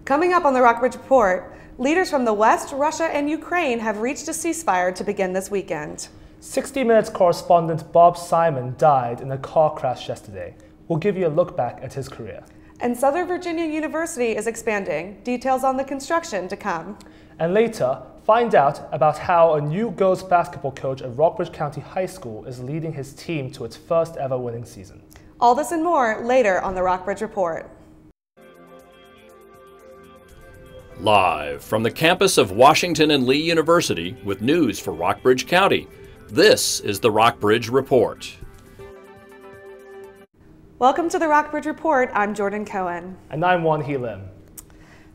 Coming up on the Rockbridge Report, leaders from the West, Russia, and Ukraine have reached a ceasefire to begin this weekend. 60 Minutes correspondent Bob Simon died in a car crash yesterday. We'll give you a look back at his career. And Southern Virginia University is expanding. Details on the construction to come. And later, find out about how a new girls basketball coach at Rockbridge County High School is leading his team to its first ever winning season. All this and more later on the Rockbridge Report. Live from the campus of Washington and Lee University with news for Rockbridge County, this is the Rockbridge Report. Welcome to the Rockbridge Report. I'm Jordan Cohen. And I'm Won Hee Lim.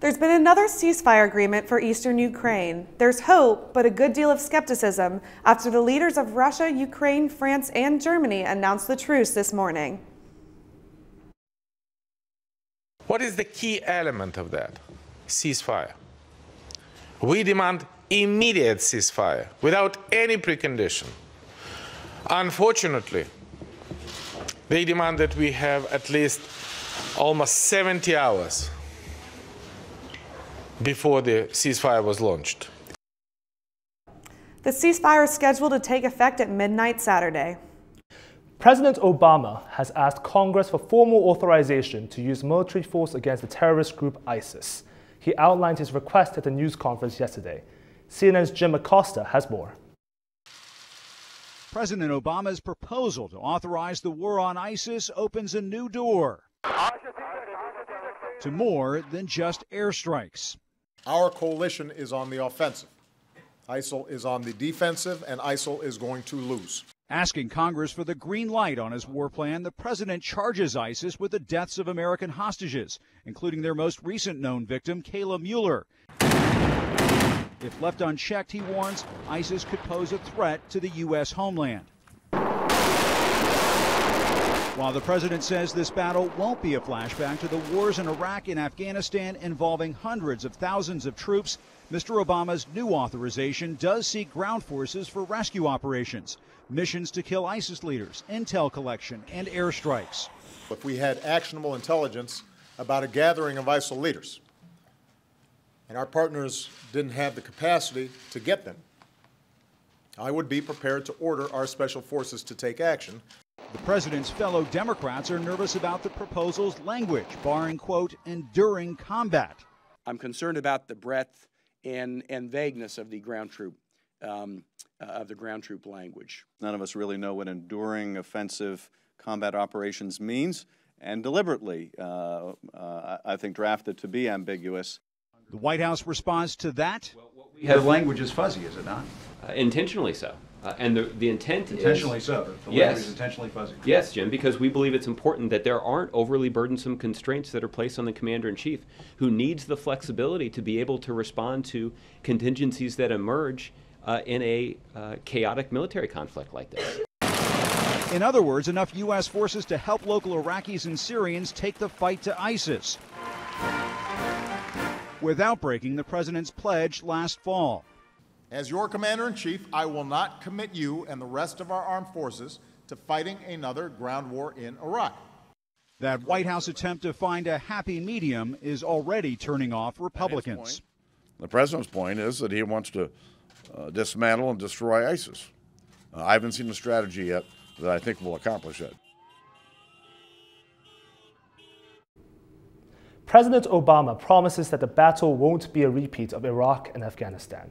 There's been another ceasefire agreement for eastern Ukraine. There's hope, but a good deal of skepticism after the leaders of Russia, Ukraine, France, and Germany announced the truce this morning. What is the key element of that? Ceasefire. We demand immediate ceasefire without any precondition. Unfortunately, they demand that we have at least almost 70 hours before the ceasefire was launched. The ceasefire is scheduled to take effect at midnight Saturday. President Obama has asked Congress for formal authorization to use military force against the terrorist group ISIS. He outlined his request at a news conference yesterday. CNN's Jim Acosta has more. President Obama's proposal to authorize the war on ISIS opens a new door to more than just airstrikes. Our coalition is on the offensive. ISIL is on the defensive, and ISIL is going to lose. Asking Congress for the green light on his war plan, the president charges ISIS with the deaths of American hostages, including their most recent known victim, Kayla Mueller. If left unchecked, he warns, ISIS could pose a threat to the U.S. homeland. While the president says this battle won't be a flashback to the wars in Iraq and Afghanistan involving hundreds of thousands of troops, Mr. Obama's new authorization does seek ground forces for rescue operations, missions to kill ISIS leaders, intel collection, and airstrikes. If we had actionable intelligence about a gathering of ISIL leaders, and our partners didn't have the capacity to get them, I would be prepared to order our special forces to take action. The president's fellow Democrats are nervous about the proposal's language, barring, quote, enduring combat. I'm concerned about the breadth and vagueness of the ground troop language. None of us really know what enduring offensive combat operations means, and deliberately, I think, drafted to be ambiguous. The White House responds to that. The language is fuzzy, is it not? Intentionally so. And the intent intentionally is... so. The yes. language is intentionally fuzzy. Yes, Jim, because we believe it's important that there aren't overly burdensome constraints that are placed on the commander-in-chief, who needs the flexibility to be able to respond to contingencies that emerge in a chaotic military conflict like this. In other words, enough U.S. forces to help local Iraqis and Syrians take the fight to ISIS, without breaking the president's pledge last fall. As your commander-in-chief, I will not commit you and the rest of our armed forces to fighting another ground war in Iraq. That White House attempt to find a happy medium is already turning off Republicans. The president's point is that he wants to dismantle and destroy ISIS. I haven't seen a strategy yet that I think will accomplish that. President Obama promises that the battle won't be a repeat of Iraq and Afghanistan.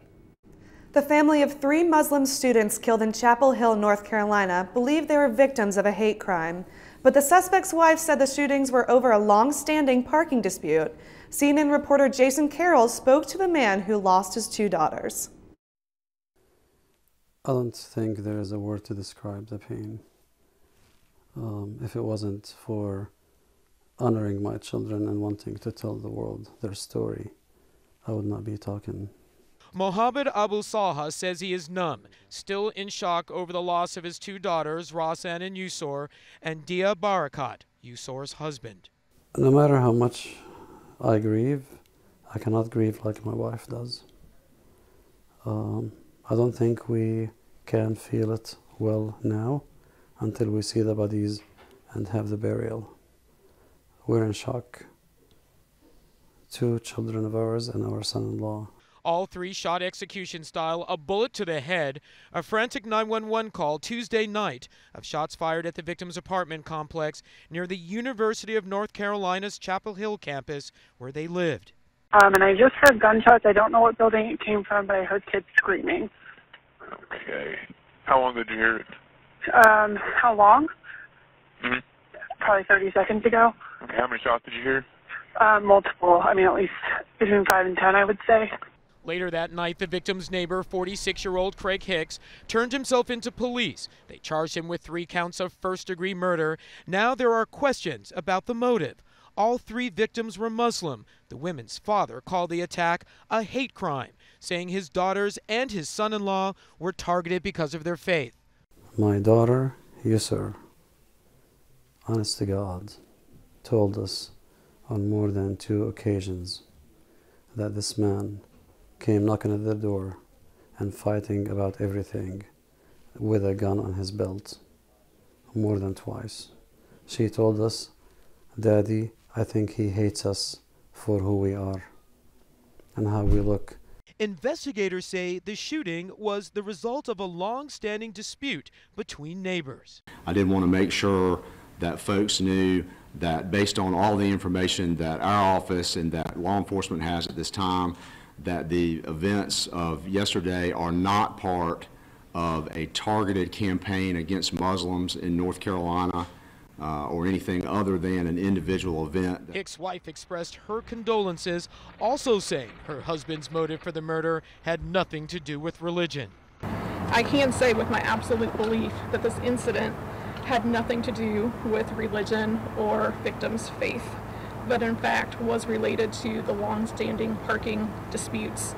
The family of 3 Muslim students killed in Chapel Hill, North Carolina, believe they were victims of a hate crime. But the suspect's wife said the shootings were over a long-standing parking dispute. CNN reporter Jason Carroll spoke to the man who lost his 2 daughters. I don't think there is a word to describe the pain. If it wasn't for honoring my children and wanting to tell the world their story, I would not be talking. Mohammed Abu Salha says he is numb, still in shock over the loss of his 2 daughters, Rosanne and Yusor, and Dia Barakat, Yusor's husband. No matter how much I grieve, I cannot grieve like my wife does. I don't think we can feel it well now until we see the bodies and have the burial. We're in shock. 2 children of ours and our son-in-law. All 3 shot execution style, a bullet to the head. A frantic 911 call Tuesday night of shots fired at the victim's apartment complex near the University of North Carolina's Chapel Hill campus where they lived. And I just heard gunshots. I don't know what building it came from, but I heard kids screaming. Okay. How long did you hear it? How long? Mm-hmm. Probably 30 seconds ago. Okay. How many shots did you hear? Multiple. I mean, at least between 5 and 10, I would say. Later that night, the victim's neighbor, 46-year-old Craig Hicks, turned himself into police. They charged him with 3 counts of first-degree murder. Now there are questions about the motive. All 3 victims were Muslim. The women's father called the attack a hate crime, saying his daughters and his son-in-law were targeted because of their faith. My daughter, Yusur, honest to God, told us on more than 2 occasions that this man came knocking at their door and fighting about everything with a gun on his belt more than twice. She told us, "Daddy, I think he hates us for who we are and how we look." Investigators say the shooting was the result of a long-standing dispute between neighbors. I did want to make sure that folks knew that based on all the information that our office and that law enforcement has at this time, that the events of yesterday are not part of a targeted campaign against Muslims in North Carolina or anything other than an individual event. Hicks' wife expressed her condolences, also saying her husband's motive for the murder had nothing to do with religion. I can say with my absolute belief that this incident had nothing to do with religion or victims' faith, but in fact was related to the long-standing parking disputes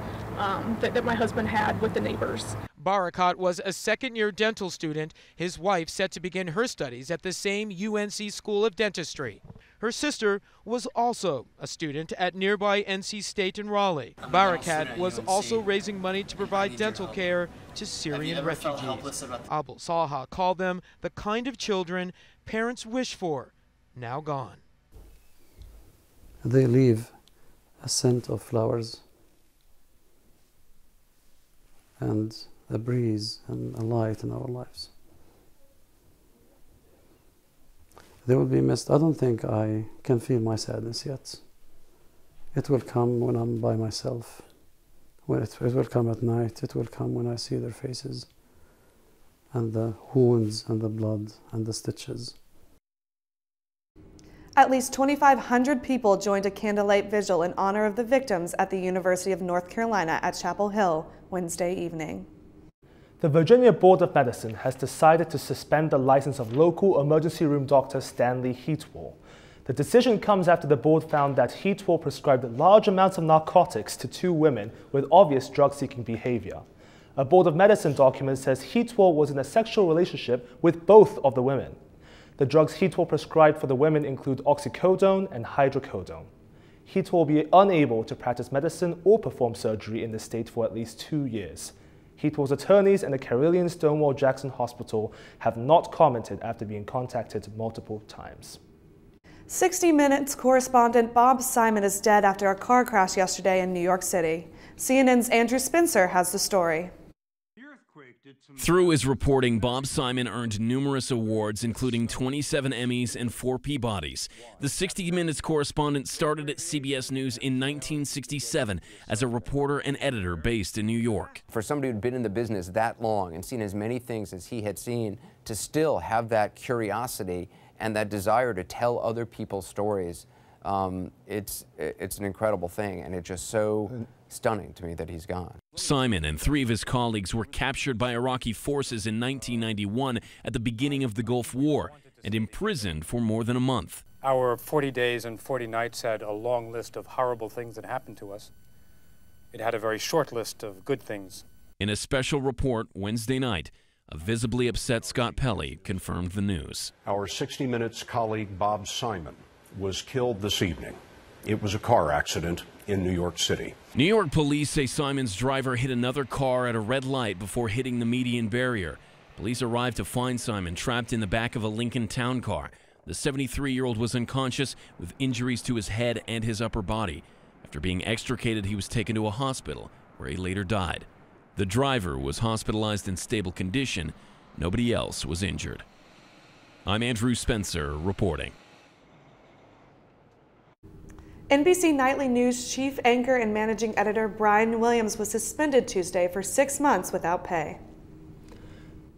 that my husband had with the neighbors. Barakat was a second-year dental student. His wife set to begin her studies at the same UNC School of Dentistry. Her sister was also a student at nearby NC State in Raleigh. Barakat was also raising money to provide dental care to Syrian refugees. Abu Salha called them the kind of children parents wish for, now gone. They leave a scent of flowers and a breeze and a light in our lives. They will be missed. I don't think I can feel my sadness yet. It will come when I'm by myself. It will come at night. It will come when I see their faces and the wounds and the blood and the stitches. At least 2,500 people joined a candlelight vigil in honor of the victims at the University of North Carolina at Chapel Hill Wednesday evening. The Virginia Board of Medicine has decided to suspend the license of local emergency room doctor Stanley Heatwell. The decision comes after the board found that Heatwell prescribed large amounts of narcotics to 2 women with obvious drug-seeking behavior. A Board of Medicine document says Heatwell was in a sexual relationship with both of the women. The drugs Heatwell prescribed for the women include oxycodone and hydrocodone. Heatwell will be unable to practice medicine or perform surgery in the state for at least 2 years. Heatwell's attorneys and the Carilion Stonewall Jackson Hospital have not commented after being contacted multiple times. 60 Minutes correspondent Bob Simon is dead after a car crash yesterday in New York City. CNN's Andrew Spencer has the story. Through his reporting, Bob Simon earned numerous awards, including 27 Emmys and 4 Peabodys. The 60 Minutes correspondent started at CBS News in 1967 as a reporter and editor based in New York. For somebody who'd been in the business that long and seen as many things as he had seen, to still have that curiosity and that desire to tell other people's stories, it's an incredible thing, and it's just so stunning to me that he's gone. Simon and 3 of his colleagues were captured by Iraqi forces in 1991 at the beginning of the Gulf War and imprisoned for more than a month. Our 40 days and 40 nights had a long list of horrible things that happened to us. It had a very short list of good things. In a special report Wednesday night, a visibly upset Scott Pelley confirmed the news. Our 60 Minutes colleague Bob Simon was killed this evening. It was a car accident in New York City. New York police say Simon's driver hit another car at a red light before hitting the median barrier. Police arrived to find Simon trapped in the back of a Lincoln Town car. The 73-year-old was unconscious with injuries to his head and his upper body. After being extricated, he was taken to a hospital where he later died. The driver was hospitalized in stable condition. Nobody else was injured. I'm Andrew Spencer reporting. NBC Nightly News chief anchor and managing editor Brian Williams was suspended Tuesday for 6 months without pay.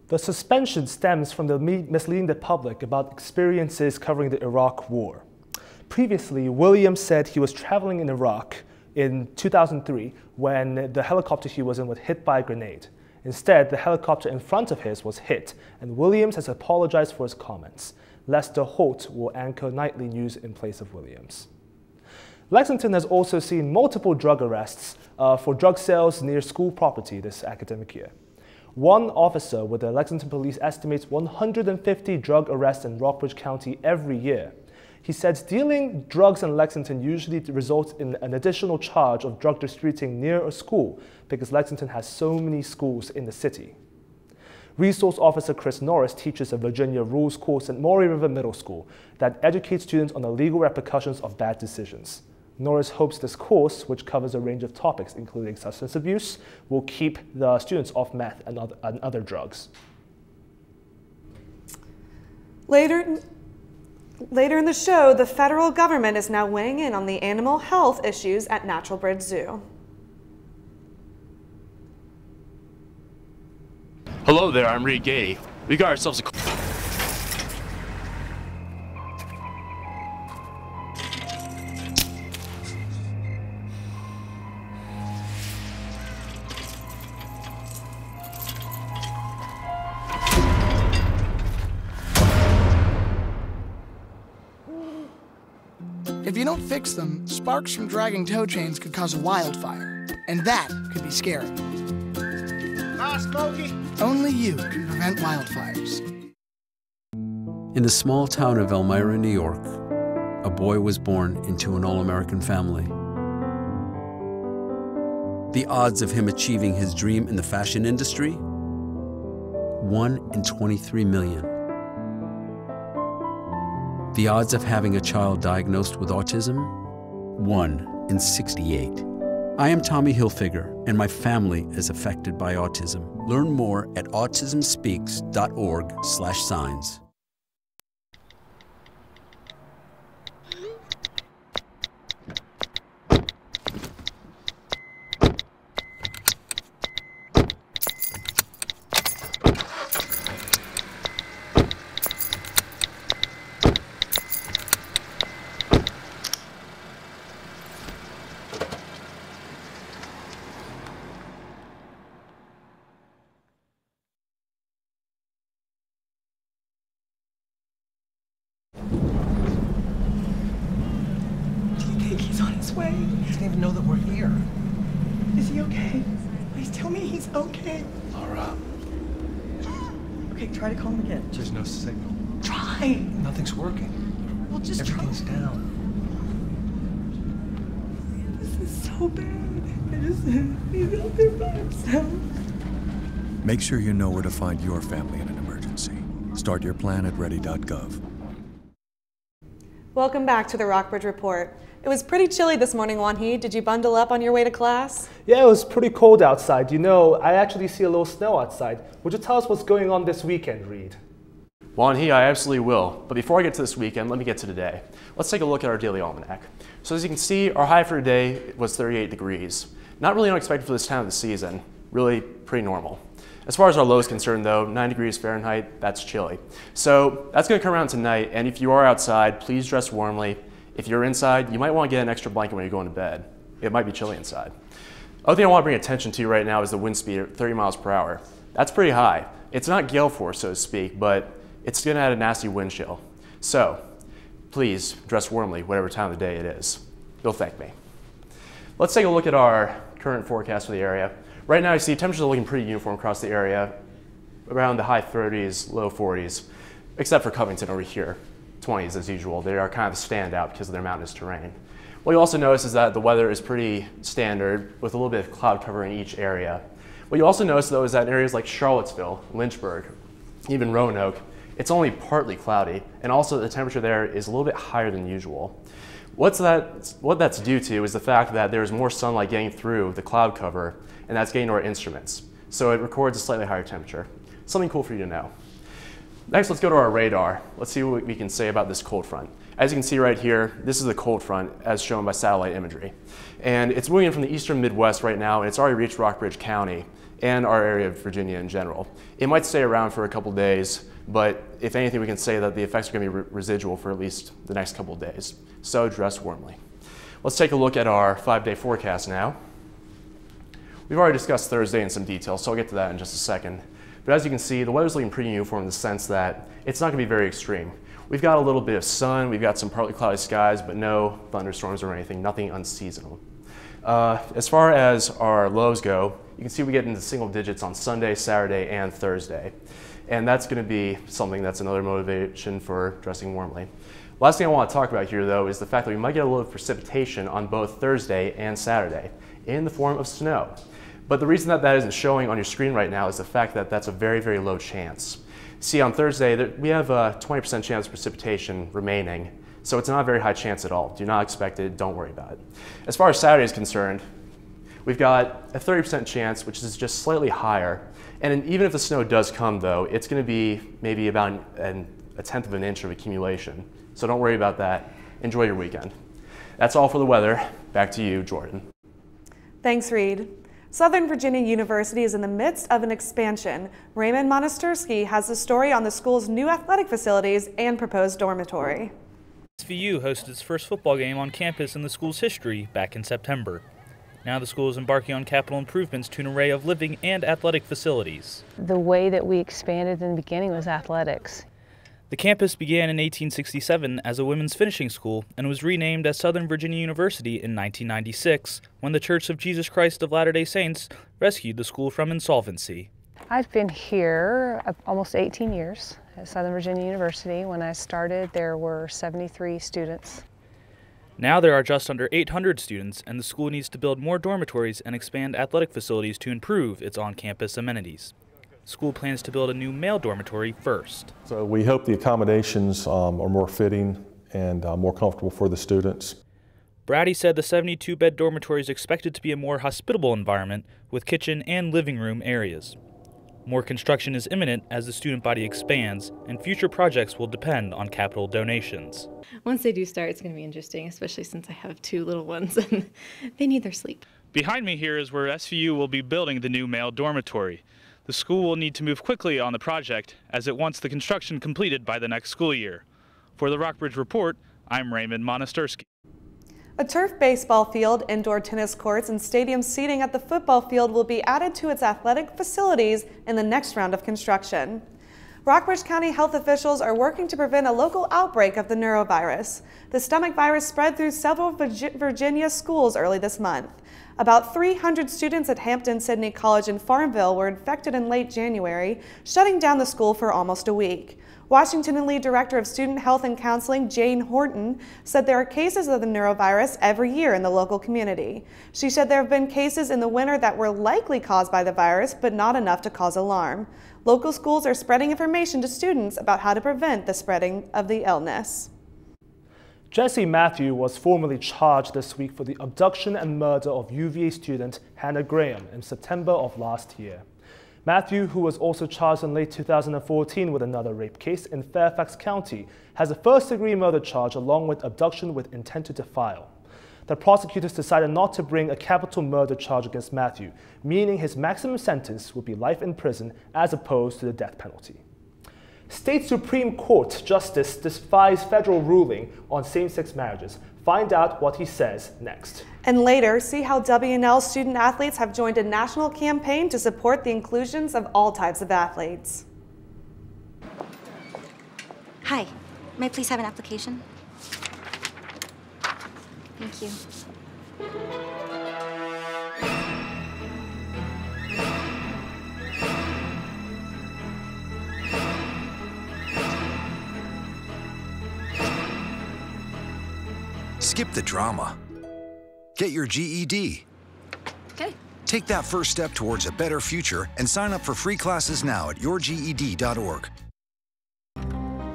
The suspension stems from the misleading the public about experiences covering the Iraq War. Previously, Williams said he was traveling in Iraq in 2003 when the helicopter he was in was hit by a grenade. Instead, the helicopter in front of his was hit, and Williams has apologized for his comments. Lester Holt will anchor Nightly News in place of Williams. Lexington has also seen multiple drug arrests for drug sales near school property this academic year. One officer with the Lexington Police estimates 150 drug arrests in Rockbridge County every year. He said dealing drugs in Lexington usually results in an additional charge of drug distributing near a school because Lexington has so many schools in the city. Resource Officer Chris Norris teaches a Virginia rules course at Maury River Middle School that educates students on the legal repercussions of bad decisions. Norris hopes this course, which covers a range of topics including substance abuse, will keep the students off meth and other drugs. Later in the show, the federal government is now weighing in on the animal health issues at Natural Bridge Zoo. Hello there, I'm Reed Gady. We got ourselves a... If you don't fix them, sparks from dragging tow chains could cause a wildfire, and that could be scary. Hi, Smokey. Only you can prevent wildfires. In the small town of Elmira, New York, a boy was born into an all-American family. The odds of him achieving his dream in the fashion industry? 1 in 23 million. The odds of having a child diagnosed with autism? 1 in 68. I am Tommy Hilfiger, and my family is affected by autism. Learn more at autismspeaks.org/signs. He's on his way. He doesn't even know that we're here. Is he okay? Please tell me he's okay. Laura. Okay, try to call him again. There's no signal. Try. Nothing's working. Well, just Everything's try. down. This is so bad. He's out there by himself. Make sure you know where to find your family in an emergency. Start your plan at ready.gov. Welcome back to the Rockbridge Report. It was pretty chilly this morning, Wanhee. Did you bundle up on your way to class? Yeah, it was pretty cold outside. You know, I actually see a little snow outside. Would you tell us what's going on this weekend, Reed? Wanhee, I absolutely will. But before I get to this weekend, let me get to today. Let's take a look at our daily almanac. So as you can see, our high for today was 38 degrees. Not really unexpected for this time of the season. Really pretty normal. As far as our low is concerned though, 9 degrees Fahrenheit, that's chilly. So that's going to come around tonight, and if you are outside, please dress warmly. If you're inside, you might want to get an extra blanket when you're going to bed. It might be chilly inside. Other thing I want to bring attention to right now is the wind speed at 30 miles per hour. That's pretty high. It's not gale force, so to speak, but it's going to add a nasty wind chill. So please dress warmly, whatever time of the day it is. You'll thank me. Let's take a look at our current forecast for the area. Right now, you see temperatures are looking pretty uniform across the area, around the high 30s, low 40s, except for Covington over here. 20s as usual. They are kind of a standout because of their mountainous terrain. What you also notice is that the weather is pretty standard with a little bit of cloud cover in each area. What you also notice though is that in areas like Charlottesville, Lynchburg, even Roanoke, it's only partly cloudy, and also the temperature there is a little bit higher than usual. What that's due to is the fact that there's more sunlight getting through the cloud cover, and that's getting to our instruments. So it records a slightly higher temperature. Something cool for you to know. Next, let's go to our radar. Let's see what we can say about this cold front. As you can see right here, this is the cold front as shown by satellite imagery. And it's moving in from the eastern Midwest right now, and it's already reached Rockbridge County and our area of Virginia in general. It might stay around for a couple days, but if anything, we can say that the effects are going to be residual for at least the next couple days. So dress warmly. Let's take a look at our 5-day forecast now. We've already discussed Thursday in some detail, so I'll get to that in just a second. But as you can see, the weather's looking pretty uniform in the sense that it's not going to be very extreme. We've got a little bit of sun, we've got some partly cloudy skies, but no thunderstorms or anything, nothing unseasonal. As far as our lows go, you can see we get into single digits on Sunday, Saturday, and Thursday. And that's going to be something that's another motivation for dressing warmly. Last thing I want to talk about here, though, is the fact that we might get a little precipitation on both Thursday and Saturday in the form of snow. But the reason that that isn't showing on your screen right now is the fact that that's a very, very low chance. See, on Thursday, we have a 20% chance of precipitation remaining, so it's not a very high chance at all. Do not expect it, don't worry about it. As far as Saturday is concerned, we've got a 30% chance, which is just slightly higher. And even if the snow does come, though, it's going to be maybe about a tenth of an inch of accumulation. So don't worry about that. Enjoy your weekend. That's all for the weather. Back to you, Jordan. Thanks, Reed. Southern Virginia University is in the midst of an expansion. Raymond Monastersky has the story on the school's new athletic facilities and proposed dormitory. SVU hosted its first football game on campus in the school's history back in September. Now the school is embarking on capital improvements to an array of living and athletic facilities. The way that we expanded in the beginning was athletics. The campus began in 1867 as a women's finishing school and was renamed as Southern Virginia University in 1996 when the Church of Jesus Christ of Latter-day Saints rescued the school from insolvency. I've been here almost 18 years at Southern Virginia University. When I started, there were 73 students. Now there are just under 800 students, and the school needs to build more dormitories and expand athletic facilities to improve its on-campus amenities. School plans to build a new male dormitory first. So we hope the accommodations are more fitting and more comfortable for the students. Brady said the 72-bed dormitory is expected to be a more hospitable environment with kitchen and living room areas. More construction is imminent as the student body expands, and future projects will depend on capital donations. Once they do start, it's going to be interesting, especially since I have 2 little ones and they need their sleep. Behind me here is where SVU will be building the new male dormitory. The school will need to move quickly on the project as it wants the construction completed by the next school year. For the Rockbridge Report, I'm Raymond Monastersky. A turf baseball field, indoor tennis courts, and stadium seating at the football field will be added to its athletic facilities in the next round of construction. Rockbridge County health officials are working to prevent a local outbreak of the neurovirus. The stomach virus spread through several Virginia schools early this month. About 300 students at Hampton-Sydney College in Farmville were infected in late January, shutting down the school for almost a week. Washington and Lee Director of Student Health and Counseling, Jane Horton, said there are cases of the neurovirus every year in the local community. She said there have been cases in the winter that were likely caused by the virus, but not enough to cause alarm. Local schools are spreading information to students about how to prevent the spreading of the illness. Jesse Matthew was formally charged this week for the abduction and murder of UVA student Hannah Graham in September of last year. Matthew, who was also charged in late 2014 with another rape case in Fairfax County, has a first-degree murder charge along with abduction with intent to defile. The prosecutors decided not to bring a capital murder charge against Matthew, meaning his maximum sentence would be life in prison as opposed to the death penalty. State Supreme Court Justice defies federal ruling on same-sex marriages. Find out what he says next. And later, see how W&L student athletes have joined a national campaign to support the inclusions of all types of athletes. Hi, may I please have an application? Thank you. Skip the drama. Get your GED. Okay. Take that first step towards a better future and sign up for free classes now at yourged.org.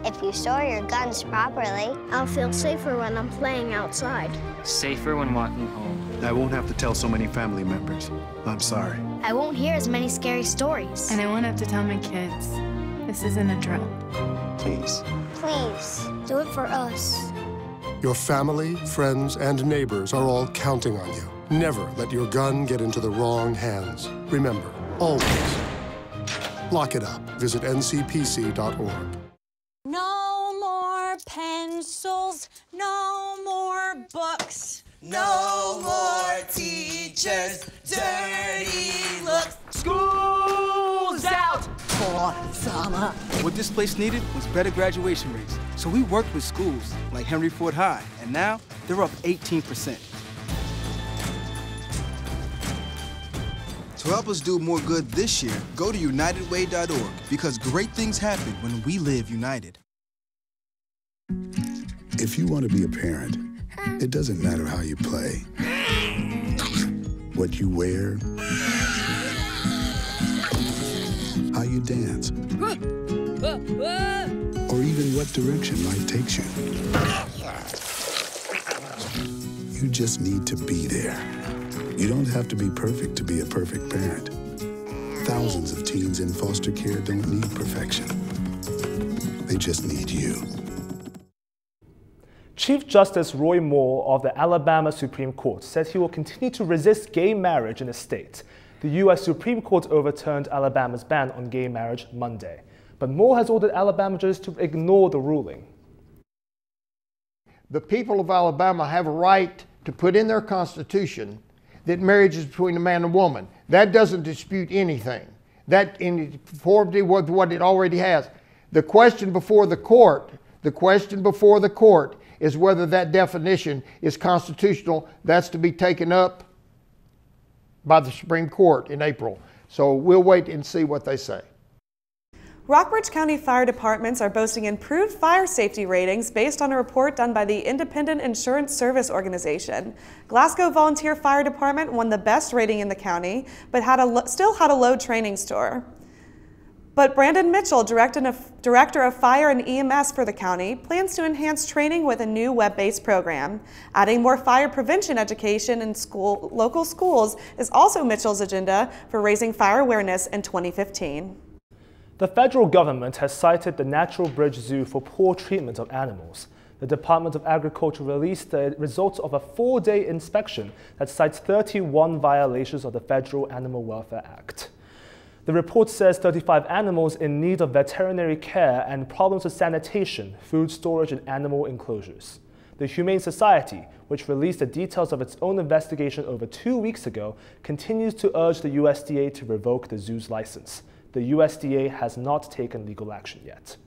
If you store your guns properly, I'll feel safer when I'm playing outside. Safer when walking home. I won't have to tell so many family members. I'm sorry. I won't hear as many scary stories. And I won't have to tell my kids. This isn't a drill. Please. Please, do it for us. Your family, friends, and neighbors are all counting on you. Never let your gun get into the wrong hands. Remember, always, lock it up. Visit ncpc.org. No more pencils, no more books, no more teachers, dirty looks. School's out! For summer. What this place needed was better graduation rates. So we worked with schools like Henry Ford High, and now they're up 18%. To help us do more good this year, go to unitedway.org, because great things happen when we live united. If you want to be a parent, it doesn't matter how you play, what you wear, how you dance, or even what direction life takes you. You just need to be there. You don't have to be perfect to be a perfect parent. Thousands of teens in foster care don't need perfection. They just need you. Chief Justice Roy Moore of the Alabama Supreme Court said he will continue to resist gay marriage in the state. The U.S. Supreme Court overturned Alabama's ban on gay marriage Monday. But Moore has ordered Alabama judges to ignore the ruling. The people of Alabama have a right to put in their constitution that marriage is between a man and woman. That doesn't dispute anything. That in conformity with what it already has. The question before the court is whether that definition is constitutional. That's to be taken up by the Supreme Court in April. So we'll wait and see what they say. Rockbridge County Fire Departments are boasting improved fire safety ratings based on a report done by the Independent Insurance Service Organization. Glasgow Volunteer Fire Department won the best rating in the county, but still had a low training score. But Brandon Mitchell, Director of Fire and EMS for the county, plans to enhance training with a new web-based program. Adding more fire prevention education in local schools is also Mitchell's agenda for raising fire awareness in 2015. The federal government has cited the Natural Bridge Zoo for poor treatment of animals. The Department of Agriculture released the results of a 4-day inspection that cites 31 violations of the Federal Animal Welfare Act. The report says 35 animals in need of veterinary care and problems with sanitation, food storage, and animal enclosures. The Humane Society, which released the details of its own investigation over 2 weeks ago, continues to urge the USDA to revoke the zoo's license. The USDA has not taken legal action yet.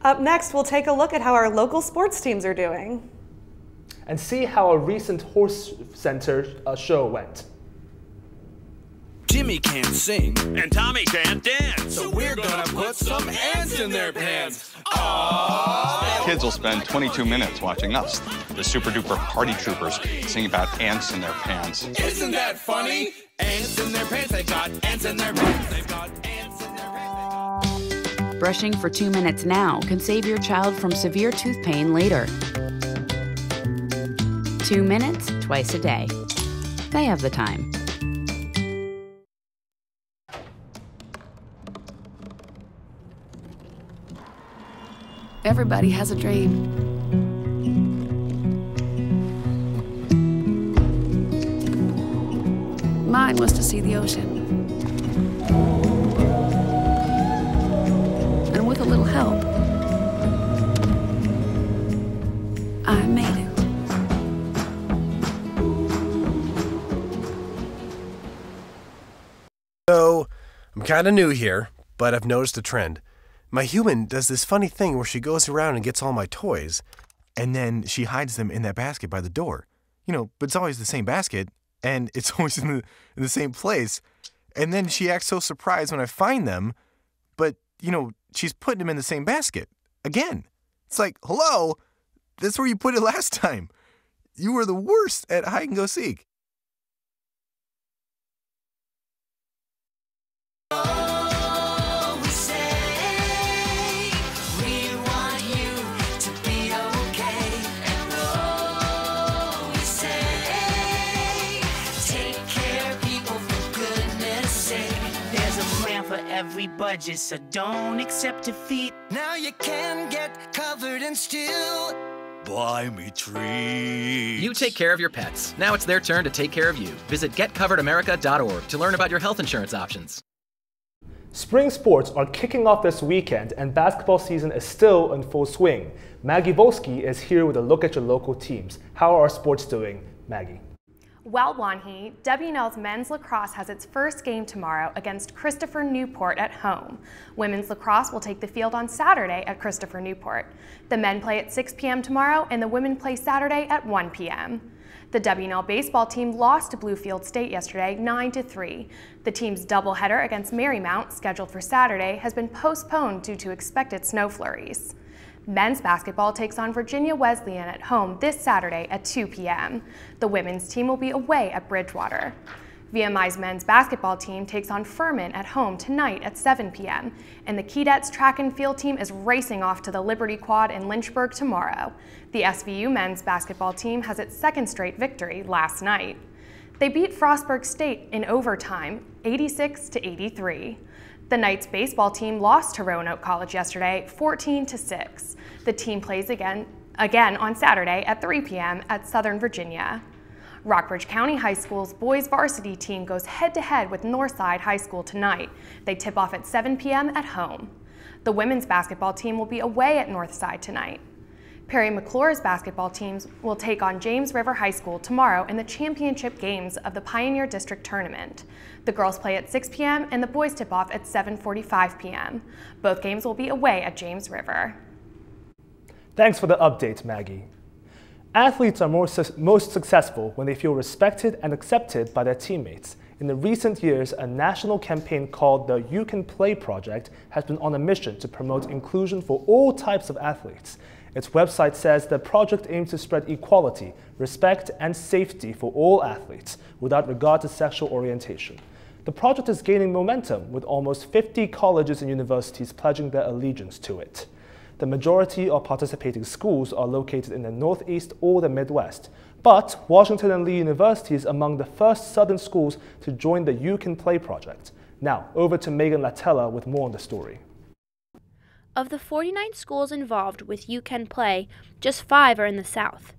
Up next, we'll take a look at how our local sports teams are doing. And see how a recent Horse Center show went. Jimmy can't sing, and Tommy can't dance, so we're gonna put some ants in their pants. Aww. Kids will spend 22 minutes watching us, the super duper party troopers, sing about ants in their pants. Isn't that funny? Ants in their pants, they've got ants in their pants, they've got ants in their pants. Brushing for 2 minutes now can save your child from severe tooth pain later. 2 minutes, twice a day. They have the time. Everybody has a dream. Mine was to see the ocean. And with a little help, I made it. So, I'm kind of new here, but I've noticed a trend. My human does this funny thing where she goes around and gets all my toys, and then she hides them in that basket by the door. You know, but it's always the same basket, and it's always in the same place. And then she acts so surprised when I find them, but, you know, she's putting them in the same basket. Again. It's like, hello, that's where you put it last time. You were the worst at hide and go seek. for every budget, so don't accept defeat. Now you can get covered and still buy me treats. You take care of your pets. Now it's their turn to take care of you. Visit getcoveredamerica.org to learn about your health insurance options. Spring sports are kicking off this weekend and basketball season is still in full swing. Maggie Volsky is here with a look at your local teams. How are our sports doing, Maggie? Well, Wanhee, WNL's men's lacrosse has its first game tomorrow against Christopher Newport at home. Women's lacrosse will take the field on Saturday at Christopher Newport. The men play at 6 p.m. tomorrow and the women play Saturday at 1 p.m. The WNL baseball team lost to Bluefield State yesterday 9-3. The team's doubleheader against Marymount, scheduled for Saturday, has been postponed due to expected snow flurries. Men's basketball takes on Virginia Wesleyan at home this Saturday at 2 p.m. The women's team will be away at Bridgewater. VMI's men's basketball team takes on Furman at home tonight at 7 p.m. And the Keydets track and field team is racing off to the Liberty Quad in Lynchburg tomorrow. The SVU men's basketball team has its second straight victory last night. They beat Frostburg State in overtime, 86-83. The Knights baseball team lost to Roanoke College yesterday, 14-6. The team plays again on Saturday at 3 p.m. at Southern Virginia. Rockbridge County High School's boys varsity team goes head-to-head with Northside High School tonight. They tip off at 7 p.m. at home. The women's basketball team will be away at Northside tonight. Perry McClure's basketball teams will take on James River High School tomorrow in the championship games of the Pioneer District Tournament. The girls play at 6 p.m. and the boys tip off at 7:45 p.m. Both games will be away at James River. Thanks for the update, Maggie. Athletes are most successful when they feel respected and accepted by their teammates. In the recent years, a national campaign called the You Can Play Project has been on a mission to promote inclusion for all types of athletes. Its website says the project aims to spread equality, respect, and safety for all athletes, without regard to sexual orientation. The project is gaining momentum, with almost 50 colleges and universities pledging their allegiance to it. The majority of participating schools are located in the Northeast or the Midwest, but Washington and Lee University is among the first Southern schools to join the You Can Play project. Now, over to Megan Latella with more on the story. Of the 49 schools involved with You Can Play, just 5 are in the South.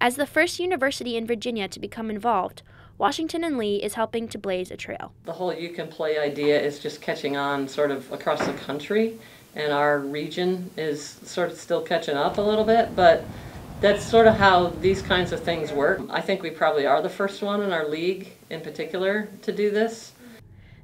As the first university in Virginia to become involved, Washington and Lee is helping to blaze a trail. The whole You Can Play idea is just catching on sort of across the country, and our region is sort of still catching up a little bit, but that's sort of how these kinds of things work. I think we probably are the first one in our league in particular to do this.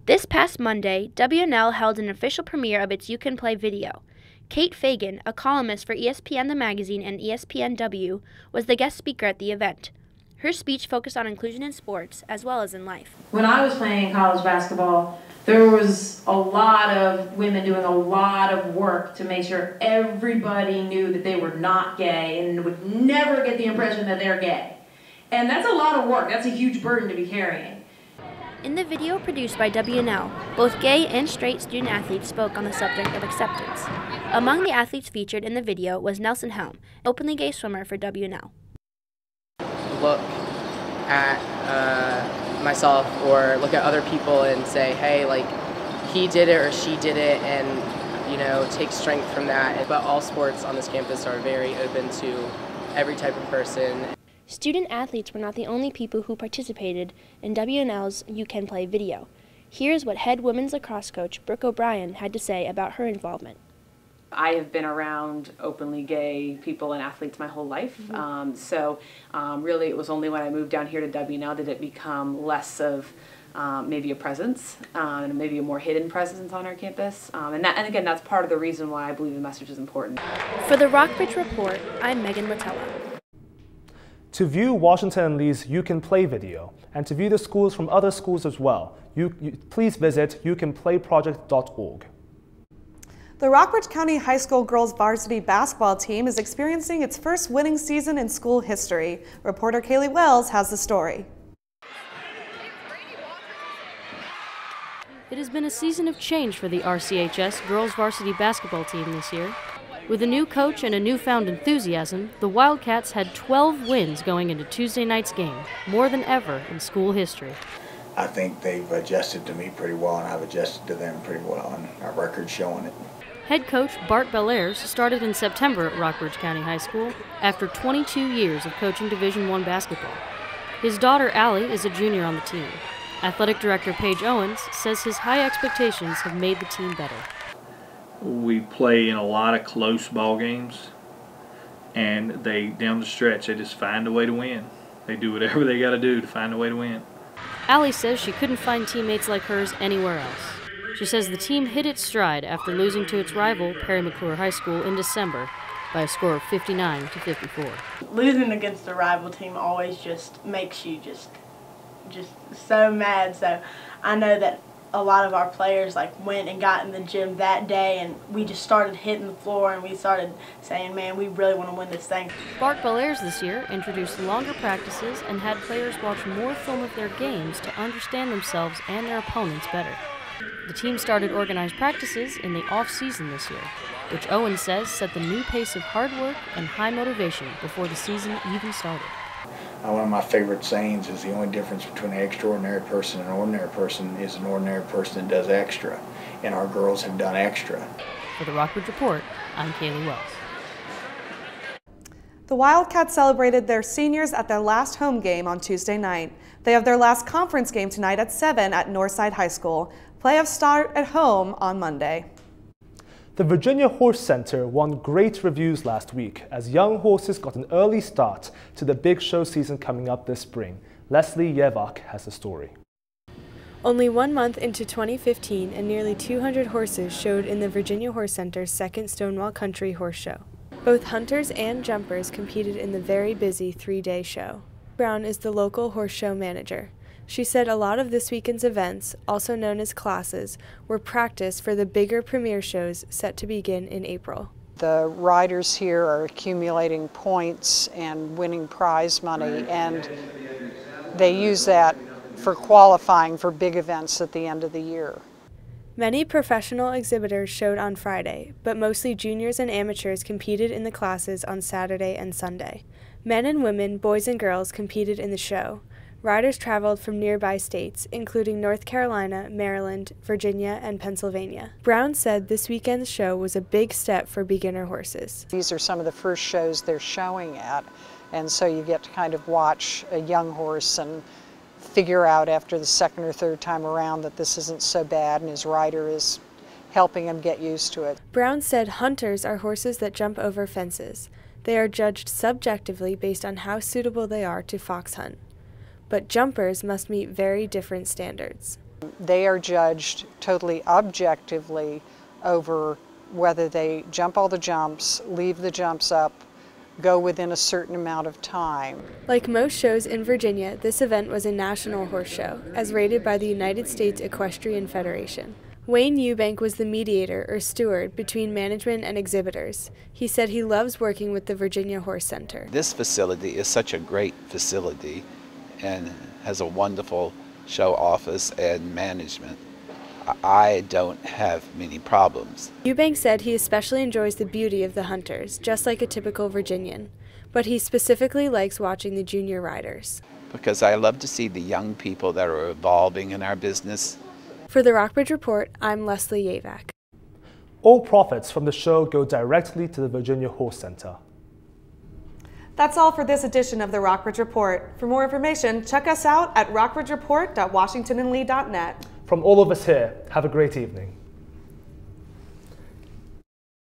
This past Monday, WNL held an official premiere of its You Can Play video. Kate Fagan, a columnist for ESPN The Magazine and ESPNW, was the guest speaker at the event. Her speech focused on inclusion in sports as well as in life. When I was playing college basketball, there was a lot of women doing a lot of work to make sure everybody knew that they were not gay and would never get the impression that they're gay. And that's a lot of work. That's a huge burden to be carrying. In the video produced by WNL, both gay and straight student athletes spoke on the subject of acceptance. Among the athletes featured in the video was Nelson Helm, openly gay swimmer for WNL. Look at myself or look at other people and say, hey, like, he did it or she did it, and, you know, take strength from that. But all sports on this campus are very open to every type of person. Student athletes were not the only people who participated in WNL's You Can Play video. Here's what head women's lacrosse coach Brooke O'Brien had to say about her involvement. I have been around openly gay people and athletes my whole life, so really it was only when I moved down here to WNL did it become less of maybe a presence, and maybe a more hidden presence on our campus, and again, that's part of the reason why I believe the message is important. For the Rockbridge Report, I'm Megan Latella. To view Washington and Lee's You Can Play video, and to view the schools from other schools as well, please visit youcanplayproject.org. The Rockbridge County High School girls varsity basketball team is experiencing its first winning season in school history. Reporter Kaylee Wells has the story. It has been a season of change for the RCHS girls varsity basketball team this year. With a new coach and a newfound enthusiasm, the Wildcats had 12 wins going into Tuesday night's game, more than ever in school history. I think they've adjusted to me pretty well, and I've adjusted to them pretty well, and our record's showing it. Head coach Bart Belair's started in September at Rockbridge County High School after 22 years of coaching Division I basketball. His daughter Allie is a junior on the team. Athletic director Paige Owens says his high expectations have made the team better. We play in a lot of close ball games, and they, down the stretch, they just find a way to win. They do whatever they got to do to find a way to win. Allie says she couldn't find teammates like hers anywhere else. She says the team hit its stride after losing to its rival, Perry McClure High School, in December by a score of 59-54. Losing against a rival team always just makes you just so mad. So I know that a lot of our players went and got in the gym that day, and we just started hitting the floor and we started saying, man, we really want to win this thing. Bart Belair's this year introduced longer practices and had players watch more film of their games to understand themselves and their opponents better. The team started organized practices in the off-season this year, which Owen says set the new pace of hard work and high motivation before the season even started. One of my favorite sayings is the only difference between an extraordinary person and an ordinary person is an ordinary person that does extra, and our girls have done extra. For the Rockbridge Report, I'm Kaylee Wells. The Wildcats celebrated their seniors at their last home game on Tuesday night. They have their last conference game tonight at 7 at Northside High School. Playoffs start at home on Monday. The Virginia Horse Center won great reviews last week as young horses got an early start to the big show season coming up this spring. Leslie Yevak has the story. Only 1 month into 2015, and nearly 200 horses showed in the Virginia Horse Center's second Stonewall Country Horse Show. Both hunters and jumpers competed in the very busy 3-day show. Brown is the local horse show manager. She said a lot of this weekend's events, also known as classes, were practice for the bigger premier shows set to begin in April. The riders here are accumulating points and winning prize money, and they use that for qualifying for big events at the end of the year. Many professional exhibitors showed on Friday, but mostly juniors and amateurs competed in the classes on Saturday and Sunday. Men and women, boys and girls competed in the show. Riders traveled from nearby states, including North Carolina, Maryland, Virginia, and Pennsylvania. Brown said this weekend's show was a big step for beginner horses. These are some of the first shows they're showing at, and so you get to kind of watch a young horse and figure out after the second or third time around that this isn't so bad and his rider is helping him get used to it. Brown said hunters are horses that jump over fences. They are judged subjectively based on how suitable they are to fox hunt. But jumpers must meet very different standards. They are judged totally objectively over whether they jump all the jumps, leave the jumps up, go within a certain amount of time. Like most shows in Virginia, this event was a national horse show, as rated by the United States Equestrian Federation. Wayne Eubank was the mediator or steward between management and exhibitors. He said he loves working with the Virginia Horse Center. This facility is such a great facility and has a wonderful show office and management. I don't have many problems. Eubank said he especially enjoys the beauty of the hunters, just like a typical Virginian, but he specifically likes watching the junior riders. Because I love to see the young people that are evolving in our business. For the Rockbridge Report, I'm Leslie Yevak. All profits from the show go directly to the Virginia Horse Center. That's all for this edition of the Rockbridge Report. For more information, check us out at rockbridgereport.washingtonandlee.net. From all of us here, have a great evening.